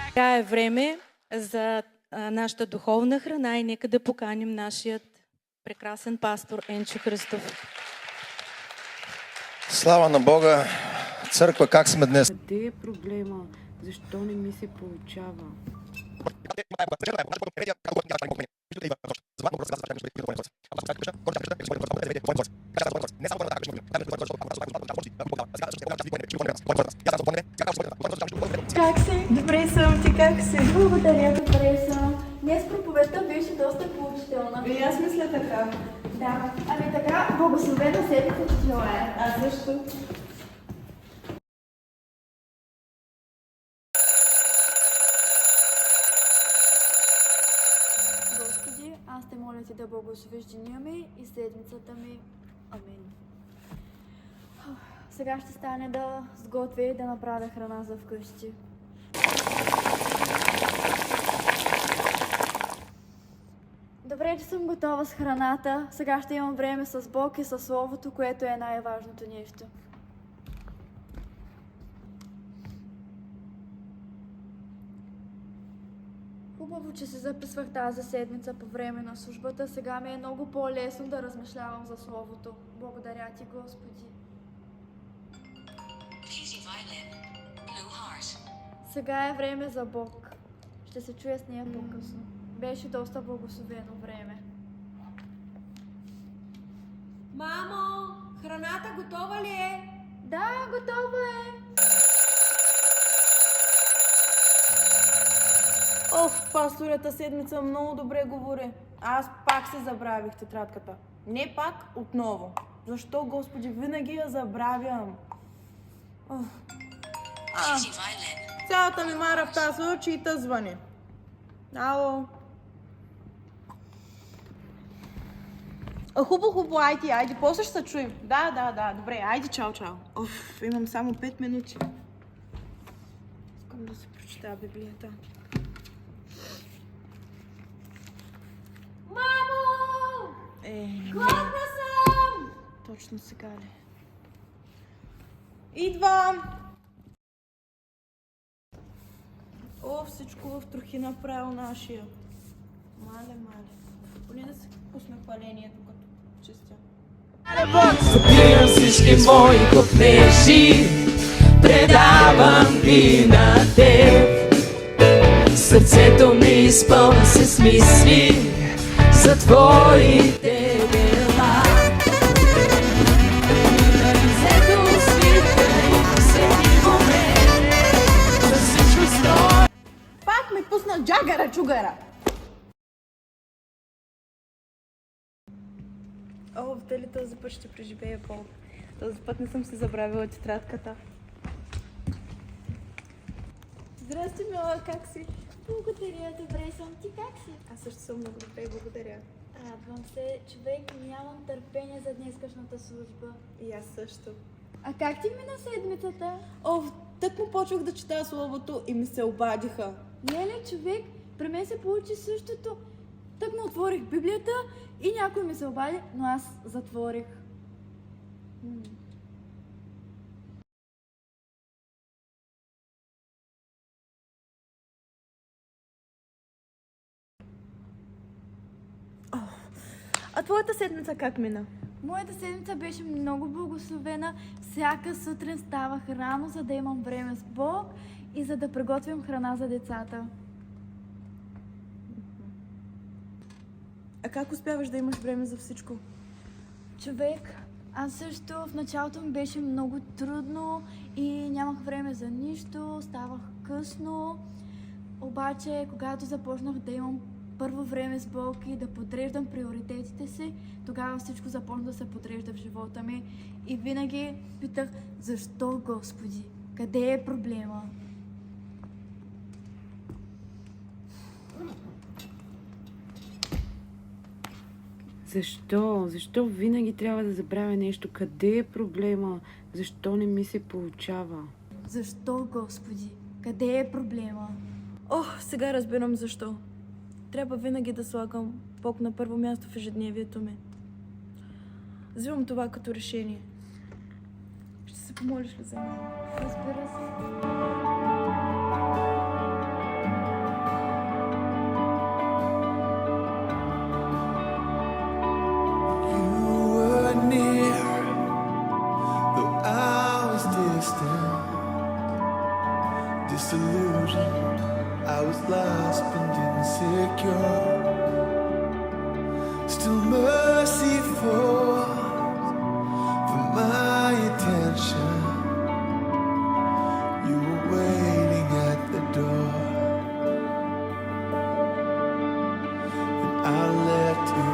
Сега е време за нашата духовна храна и нека да поканим нашият прекрасен пастор Енчо Христов. Слава на Бога! Църква, как сме днес? Къде е проблема? Защо не ми се получава? Как си? Добре съм, ти как си? Благодаря, добре съм. Днес проповедта беше доста поучителна. И аз мисля така. Да, ами така, благословена седмица ти желая. Аз също. Господи, аз те моля ти да благословиш деня ми и седмицата ми. Амин. Сега ще стане да сготвя и да направя храна за вкъщи. Добре, че съм готова с храната. Сега ще имам време с Бог и с Словото, което е най-важното нещо. Хубаво, че се записвах тази седмица по време на службата. Сега ми е много по-лесно да размишлявам за Словото. Благодаря ти, Господи. Сега е време за Бог. Ще се чуя с нея по-късно. Беше доста благословено време. Мамо, храната готова ли е? Да, готова е! Ох, пастората седмица много добре говори. Аз пак се забравих тетрадката. Не пак, отново. Защо, Господи, винаги я забравям? Ох. Цялата ми мара в тази очи и та звъни. Ало. Хубаво, айде, после ще се чуем. Да, добре, айде, чао. Оф, имам само 5 минути. Искам да се прочета Библията. Мамо! Гладна съм! Точно сега ли? Идвам! О, всичко в трохи направил нашия. Мале. Поне да се пусна хвалението, като чистя. Събирам всички мои копнежи, предавам ги на теб. Сърцето ми изпълна се с мисли за твоите дела. Лицето свита и всеки момент за всичко строй. Пак ми пусна чугара. О, дали този път ще преживея Бог. Този път не съм си забравила тетрадката. Здрасти, мила, как си? Благодаря, добре съм. Ти как си? Аз също съм много добре, благодаря. Радвам се, човек, нямам търпение за днескашната служба. И аз също. А как ти мина седмицата? О, тък му почвах да чета Словото и ми се обадиха. Не ли, човек? При мен се получи същото. Тък му отворих Библията и някой ми се обади, но аз затворих. А твоята седмица как мина? Моята седмица беше много благословена. Всяка сутрин ставах рано, за да имам време с Бог и за да приготвям храна за децата. А как успяваш да имаш време за всичко? Човек, аз също в началото ми беше много трудно и нямах време за нищо, ставах късно. Обаче, когато започнах да имам първо време с Бог и да подреждам приоритетите си, тогава всичко започна да се подрежда в живота ми. И винаги питах, защо, Господи? Къде е проблема? Защо винаги трябва да забравя нещо? Къде е проблема? Защо не ми се получава? Защо, Господи? Къде е проблема? Ох, сега разбирам защо. Трябва винаги да слагам Бог на първо място в ежедневието ми. Взимам това като решение. Ще се помолиш ли за мен? Разбира се. You were near, though I was distant. Disillusioned, I was lost and insecure. Still mercy falls for my attention. You were waiting at the door, and I let you